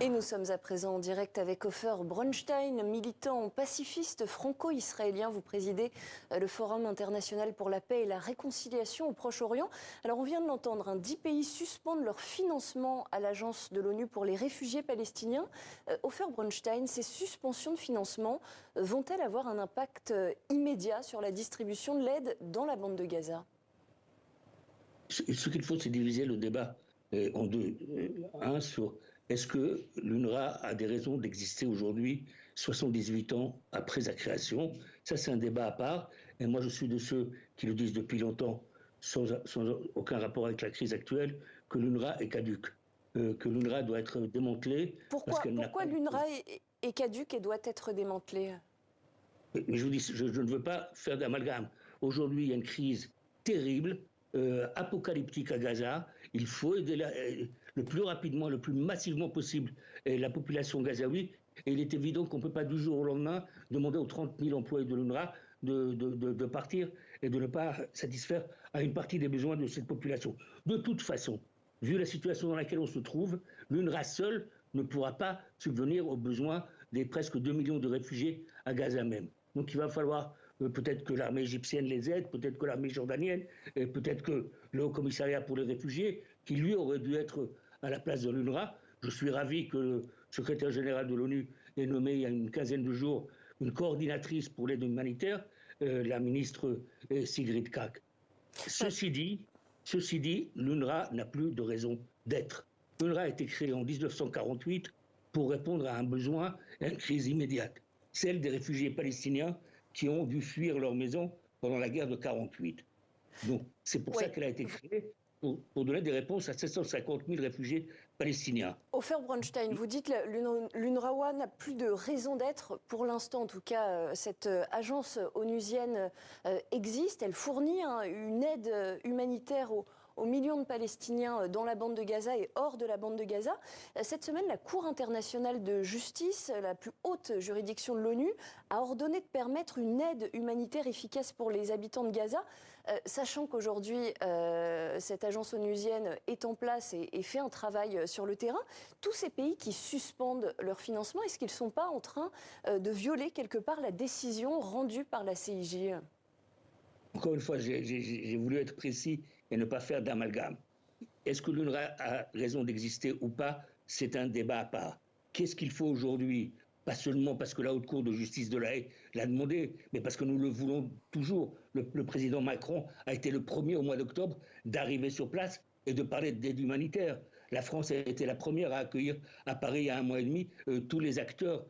Et nous sommes à présent en direct avec Ofer Bronstein, militant pacifiste franco-israélien. Vous présidez le Forum international pour la paix et la réconciliation au Proche-Orient. Alors on vient de l'entendre, 10 pays suspendent leur financement à l'Agence de l'ONU pour les réfugiés palestiniens. Ofer Bronstein, ces suspensions de financement vont-elles avoir un impact immédiat sur la distribution de l'aide dans la bande de Gaza? Ce qu'il faut, c'est diviser le débat en deux. Un sur est-ce que l'UNRWA a des raisons d'exister aujourd'hui, 78 ans après sa création. Ça, c'est un débat à part. Et moi, je suis de ceux qui le disent depuis longtemps, sans aucun rapport avec la crise actuelle, que l'UNRWA est caduque, que l'UNRWA doit être démantelée. Pourquoi l'UNRWA est caduque et doit être démantelée? Mais je vous dis, je ne veux pas faire d'amalgame. Aujourd'hui, il y a une crise terrible, apocalyptique à Gaza. Il faut aider le plus rapidement, le plus massivement possible la population gazaoui. Et il est évident qu'on ne peut pas du jour au lendemain demander aux 30 000 employés de l'UNRWA de partir et de ne pas satisfaire à une partie des besoins de cette population. De toute façon, vu la situation dans laquelle on se trouve, l'UNRWA seule ne pourra pas subvenir aux besoins des presque 2 millions de réfugiés à Gaza même. Donc il va falloir peut-être que l'armée égyptienne les aide, peut-être que l'armée jordanienne, et peut-être que le Haut-Commissariat pour les réfugiés, qui lui aurait dû être à la place de l'UNRWA. Je suis ravi que le secrétaire général de l'ONU ait nommé il y a une quinzaine de jours une coordinatrice pour l'aide humanitaire, la ministre Sigrid Kaag. Ceci dit, l'UNRWA n'a plus de raison d'être. L'UNRWA a été créée en 1948 pour répondre à un besoin, à une crise immédiate, celle des réfugiés palestiniens qui ont dû fuir leur maison pendant la guerre de 1948. Donc c'est pour ça qu'elle a été créée, pour donner des réponses à 750 000 réfugiés palestiniens. Ofer Bronstein, vous dites que l'UNRWA n'a plus de raison d'être. Pour l'instant, en tout cas, cette agence onusienne existe. Elle fournit une aide humanitaire aux millions de Palestiniens dans la bande de Gaza et hors de la bande de Gaza. Cette semaine, la Cour internationale de justice, la plus haute juridiction de l'ONU, a ordonné de permettre une aide humanitaire efficace pour les habitants de Gaza. Sachant qu'aujourd'hui, cette agence onusienne est en place et fait un travail sur le terrain, tous ces pays qui suspendent leur financement, est-ce qu'ils ne sont pas en train de violer quelque part la décision rendue par la CIJ ? Encore une fois, j'ai voulu être précis et ne pas faire d'amalgame. Est-ce que l'UNRWA a raison d'exister ou pas? C'est un débat à part. Qu'est-ce qu'il faut aujourd'hui? Pas seulement parce que la Haute Cour de justice de La Haye l'a demandé, mais parce que nous le voulons toujours. Le président Macron a été le premier au mois d'octobre d'arriver sur place et de parler d'aide humanitaire. La France a été la première à accueillir à Paris il y a un mois et demi tous les acteurs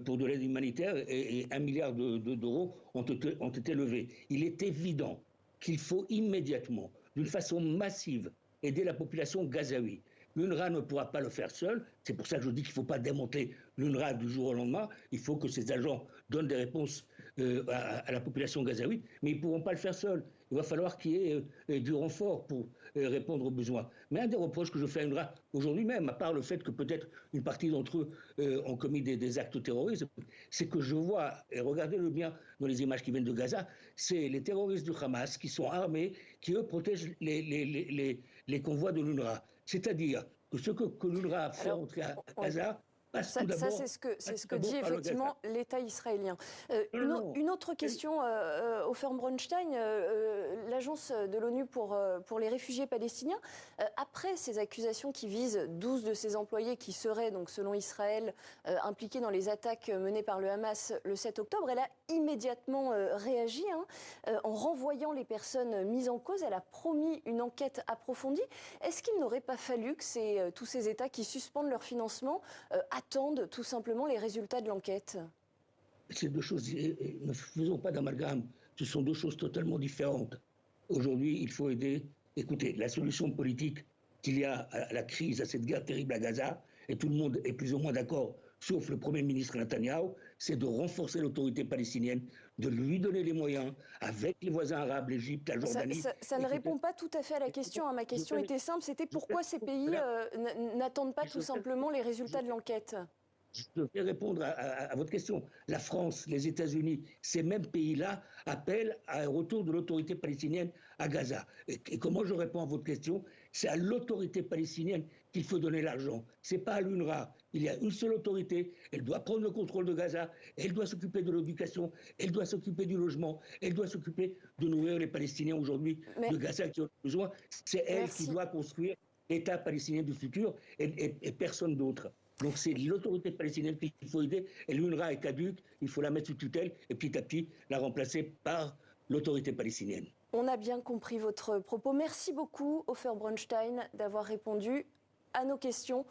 pour de l'aide humanitaire et 1 milliard d'euros ont été levés. Il est évident qu'il faut immédiatement, d'une façon massive, aider la population gazaoui. L'UNRWA ne pourra pas le faire seul. C'est pour ça que je dis qu'il ne faut pas démonter l'UNRWA du jour au lendemain. Il faut que ces agents donnent des réponses à la population gazaoui, mais ils ne pourront pas le faire seuls. Il va falloir qu'il y ait du renfort pour répondre aux besoins. Mais un des reproches que je fais à l'UNRWA aujourd'hui même, à part le fait que peut-être une partie d'entre eux ont commis des actes terroristes, c'est que je vois, et regardez-le bien dans les images qui viennent de Gaza, c'est les terroristes du Hamas qui sont armés, qui eux protègent les convois de l'UNRWA. C'est-à-dire que ce que l'UNRWA a fait entrer à Gaza passe tout d'abord. Ça, c'est ce que dit effectivement l'État israélien. Une autre question, Ofer Bronstein, l'agence de l'ONU pour les réfugiés palestiniens, après ces accusations qui visent 12 de ses employés qui seraient, donc, selon Israël, impliqués dans les attaques menées par le Hamas le 7 octobre, elle a immédiatement réagi en renvoyant les personnes mises en cause. Elle a promis une enquête approfondie. Est-ce qu'il n'aurait pas fallu que tous ces États qui suspendent leur financement attendent tout simplement les résultats de l'enquête? Ces deux choses, ne faisons pas d'amalgame, ce sont deux choses totalement différentes. Aujourd'hui, il faut aider. Écoutez, la solution politique qu'il y a à la crise, à cette guerre terrible à Gaza, et tout le monde est plus ou moins d'accord, sauf le Premier ministre Netanyahou, c'est de renforcer l'autorité palestinienne, de lui donner les moyens, avec les voisins arabes, l'Égypte, la Jordanie. Ça ne répond pas tout à fait à la question. Ma question était simple, c'était pourquoi ces pays n'attendent pas tout simplement les résultats de l'enquête? Je vais répondre à votre question. La France, les États-Unis, ces mêmes pays-là appellent à un retour de l'autorité palestinienne à Gaza. Et comment je réponds à votre question? C'est à l'autorité palestinienne qu'il faut donner l'argent. Ce n'est pas à l'UNRWA. Il y a une seule autorité. Elle doit prendre le contrôle de Gaza. Elle doit s'occuper de l'éducation. Elle doit s'occuper du logement. Elle doit s'occuper de nourrir les Palestiniens aujourd'hui de Gaza qui ont besoin. C'est elle qui doit construire l'État palestinien du futur et personne d'autre. Donc c'est l'autorité palestinienne qu'il faut aider. Et l'UNRWA est caduque. Il faut la mettre sous tutelle et petit à petit la remplacer par l'autorité palestinienne. On a bien compris votre propos. Merci beaucoup, Ofer Bronstein, d'avoir répondu à nos questions.